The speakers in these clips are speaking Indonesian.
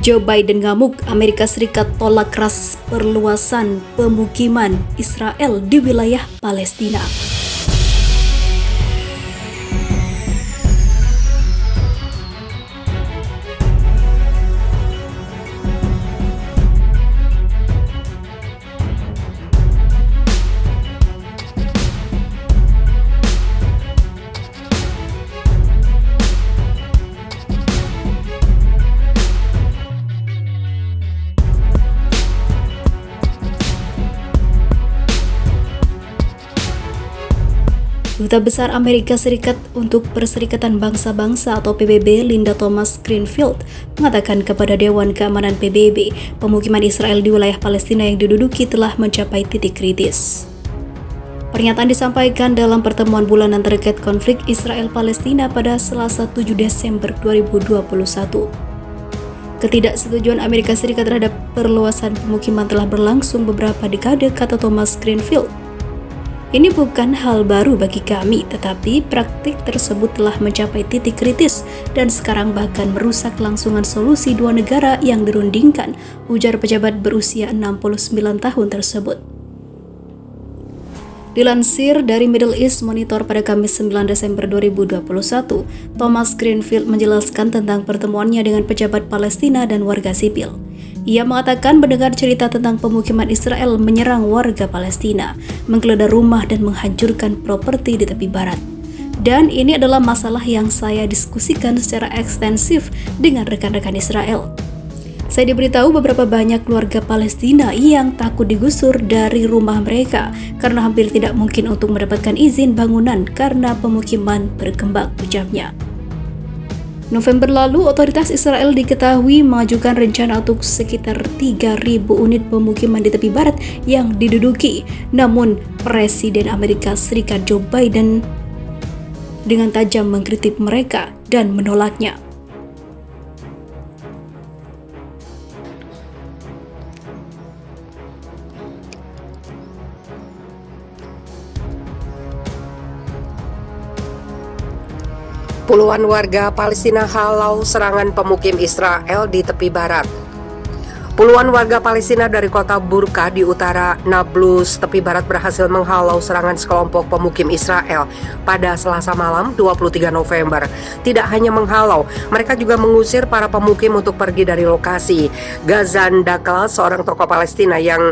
Joe Biden ngamuk, Amerika Serikat tolak keras perluasan pemukiman Israel di wilayah Palestina. Duta Besar Amerika Serikat untuk Perserikatan Bangsa-Bangsa atau PBB Linda Thomas-Greenfield mengatakan kepada Dewan Keamanan PBB, pemukiman Israel di wilayah Palestina yang diduduki telah mencapai titik kritis. Pernyataan disampaikan dalam pertemuan bulanan terkait konflik Israel-Palestina pada Selasa 7 Desember 2021. Ketidaksetujuan Amerika Serikat terhadap perluasan pemukiman telah berlangsung beberapa dekade, kata Thomas-Greenfield. Ini bukan hal baru bagi kami, tetapi praktik tersebut telah mencapai titik kritis dan sekarang bahkan merusak kelangsungan solusi dua negara yang dirundingkan, ujar pejabat berusia 69 tahun tersebut. Dilansir dari Middle East Monitor pada Kamis 9 Desember 2021, Thomas Greenfield menjelaskan tentang pertemuannya dengan pejabat Palestina dan warga sipil. Ia mengatakan mendengar cerita tentang pemukiman Israel menyerang warga Palestina, menggeledah rumah dan menghancurkan properti di tepi barat. Dan ini adalah masalah yang saya diskusikan secara ekstensif dengan rekan-rekan Israel. Saya diberitahu beberapa banyak keluarga Palestina yang takut digusur dari rumah mereka karena hampir tidak mungkin untuk mendapatkan izin bangunan karena pemukiman berkembang, ujarnya. November lalu, otoritas Israel diketahui mengajukan rencana untuk sekitar 3.000 unit pemukiman di tepi barat yang diduduki. Namun, Presiden Amerika Serikat Joe Biden dengan tajam mengkritik mereka dan menolaknya. Puluhan warga Palestina halau serangan pemukim Israel di tepi barat. Puluhan warga Palestina dari kota Burqa di utara Nablus, tepi barat berhasil menghalau serangan sekelompok pemukim Israel pada Selasa malam 23 November. Tidak hanya menghalau, mereka juga mengusir para pemukim untuk pergi dari lokasi. Ghazan Douglas, seorang tokoh Palestina yang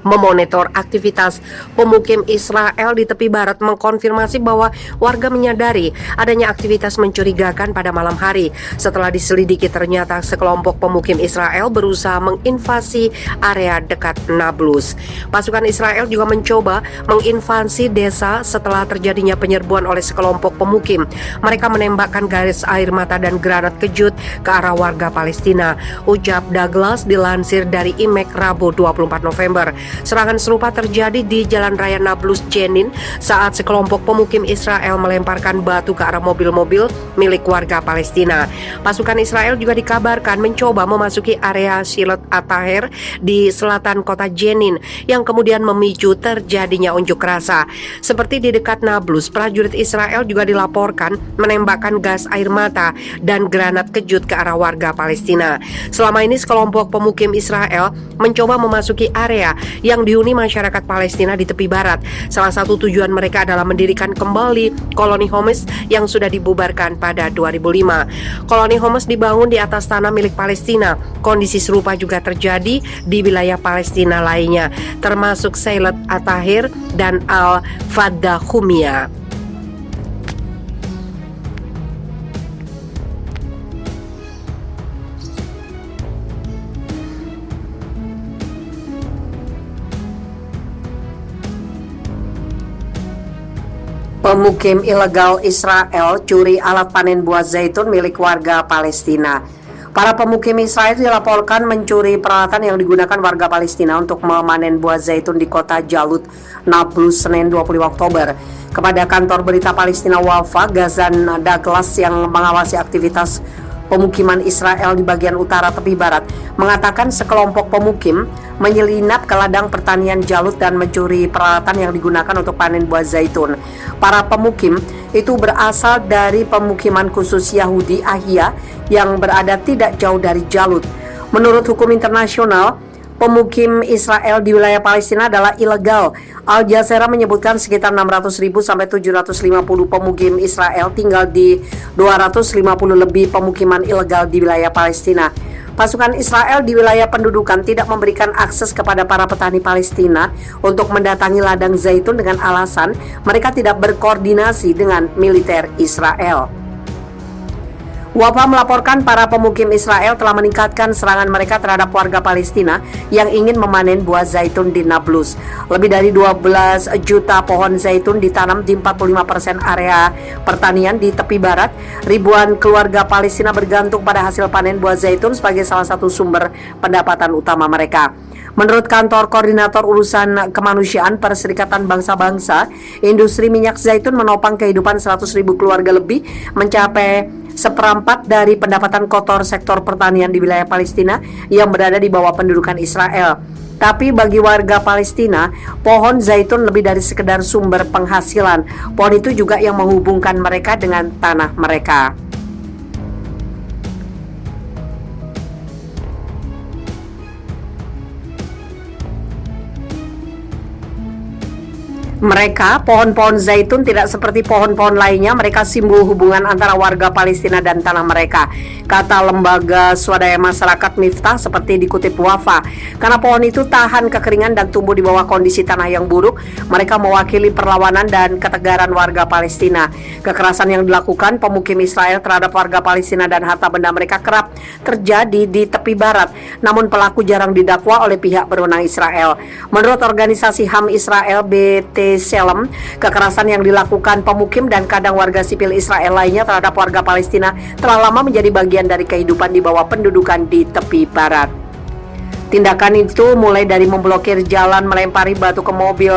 memonitor aktivitas pemukim Israel di tepi barat, mengkonfirmasi bahwa warga menyadari adanya aktivitas mencurigakan pada malam hari. Setelah diselidiki, ternyata sekelompok pemukim Israel berusaha menginvasi area dekat Nablus. Pasukan Israel juga mencoba menginvasi desa setelah terjadinya penyerbuan oleh sekelompok pemukim. Mereka menembakkan gas air mata dan granat kejut ke arah warga Palestina, ucap Douglas dilansir dari IMEK Rabu 24 November. Serangan serupa terjadi di Jalan Raya Nablus Jenin saat sekelompok pemukim Israel melemparkan batu ke arah mobil-mobil milik warga Palestina. Pasukan Israel juga dikabarkan mencoba memasuki area Shiloh At-Tahir di selatan kota Jenin yang kemudian memicu terjadinya unjuk rasa. Seperti di dekat Nablus, prajurit Israel juga dilaporkan menembakkan gas air mata dan granat kejut ke arah warga Palestina. Selama ini sekelompok pemukim Israel mencoba memasuki area yang dihuni masyarakat Palestina di tepi barat. Salah satu tujuan mereka adalah mendirikan kembali koloni Homs yang sudah dibubarkan pada 2005. Koloni Homs dibangun di atas tanah milik Palestina. Kondisi serupa juga terjadi di wilayah Palestina lainnya, termasuk Shiloh At-Tahir dan Al-Fadahumiyah. Pemukim ilegal Israel curi alat panen buah zaitun milik warga Palestina. Para pemukim Israel dilaporkan mencuri peralatan yang digunakan warga Palestina untuk memanen buah zaitun di kota Jalut, Nablus, Senin 25 Oktober. Kepada kantor berita Palestina Wafa, Ghazan Douglas yang mengawasi aktivitas pemukiman Israel di bagian utara tepi barat, mengatakan sekelompok pemukim menyelinap ke ladang pertanian Jalut dan mencuri peralatan yang digunakan untuk panen buah zaitun. Para pemukim itu berasal dari pemukiman khusus Yahudi Ahia yang berada tidak jauh dari Jalut. Menurut hukum internasional, pemukim Israel di wilayah Palestina adalah ilegal. Al Jazeera menyebutkan sekitar 600.000 sampai 750 pemukim Israel tinggal di 250 lebih pemukiman ilegal di wilayah Palestina. Pasukan Israel di wilayah pendudukan tidak memberikan akses kepada para petani Palestina untuk mendatangi ladang zaitun dengan alasan mereka tidak berkoordinasi dengan militer Israel. Wafa melaporkan para pemukim Israel telah meningkatkan serangan mereka terhadap warga Palestina yang ingin memanen buah zaitun di Nablus. Lebih dari 12 juta pohon zaitun ditanam di 45% area pertanian di tepi barat. Ribuan keluarga Palestina bergantung pada hasil panen buah zaitun sebagai salah satu sumber pendapatan utama mereka. Menurut kantor koordinator urusan kemanusiaan Perserikatan Bangsa-Bangsa, industri minyak zaitun menopang kehidupan 100.000 keluarga lebih, mencapai seperempat dari pendapatan kotor sektor pertanian di wilayah Palestina yang berada di bawah pendudukan Israel. Tapi bagi warga Palestina, pohon zaitun lebih dari sekedar sumber penghasilan. Pohon itu juga yang menghubungkan mereka dengan tanah mereka. Mereka, pohon-pohon zaitun tidak seperti pohon-pohon lainnya, mereka simbol hubungan antara warga Palestina dan tanah mereka, kata lembaga swadaya masyarakat Miftah seperti dikutip Wafa. Karena pohon itu tahan kekeringan dan tumbuh di bawah kondisi tanah yang buruk, mereka mewakili perlawanan dan ketegaran warga Palestina. Kekerasan yang dilakukan pemukim Israel terhadap warga Palestina dan harta benda mereka kerap terjadi di tepi barat, namun pelaku jarang didakwa oleh pihak berwenang Israel. Menurut organisasi HAM Israel B'Tselem, kekerasan yang dilakukan pemukim dan kadang warga sipil Israel lainnya terhadap warga Palestina telah lama menjadi bagian dari kehidupan di bawah pendudukan di tepi barat. Tindakan itu mulai dari memblokir jalan, melempari batu ke mobil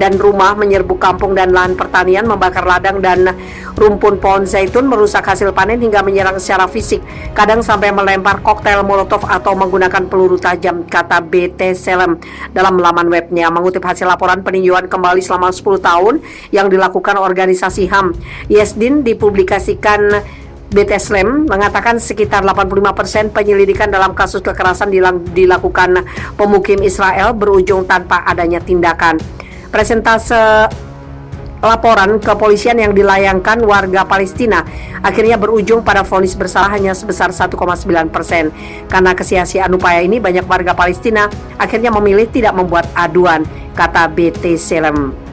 dan rumah, menyerbu kampung dan lahan pertanian, membakar ladang dan rumpun pohon zaitun, merusak hasil panen hingga menyerang secara fisik, kadang sampai melempar koktail molotov atau menggunakan peluru tajam, kata B'Tselem dalam laman webnya. Mengutip hasil laporan peninjauan kembali selama 10 tahun yang dilakukan organisasi HAM Yesdin dipublikasikan, B'Tselem mengatakan sekitar 85% penyelidikan dalam kasus kekerasan dilakukan pemukim Israel berujung tanpa adanya tindakan. Presentase laporan kepolisian yang dilayangkan warga Palestina akhirnya berujung pada vonis bersalah hanya sebesar 1,9%. Karena kesia-siaan upaya ini, banyak warga Palestina akhirnya memilih tidak membuat aduan, kata B'Tselem.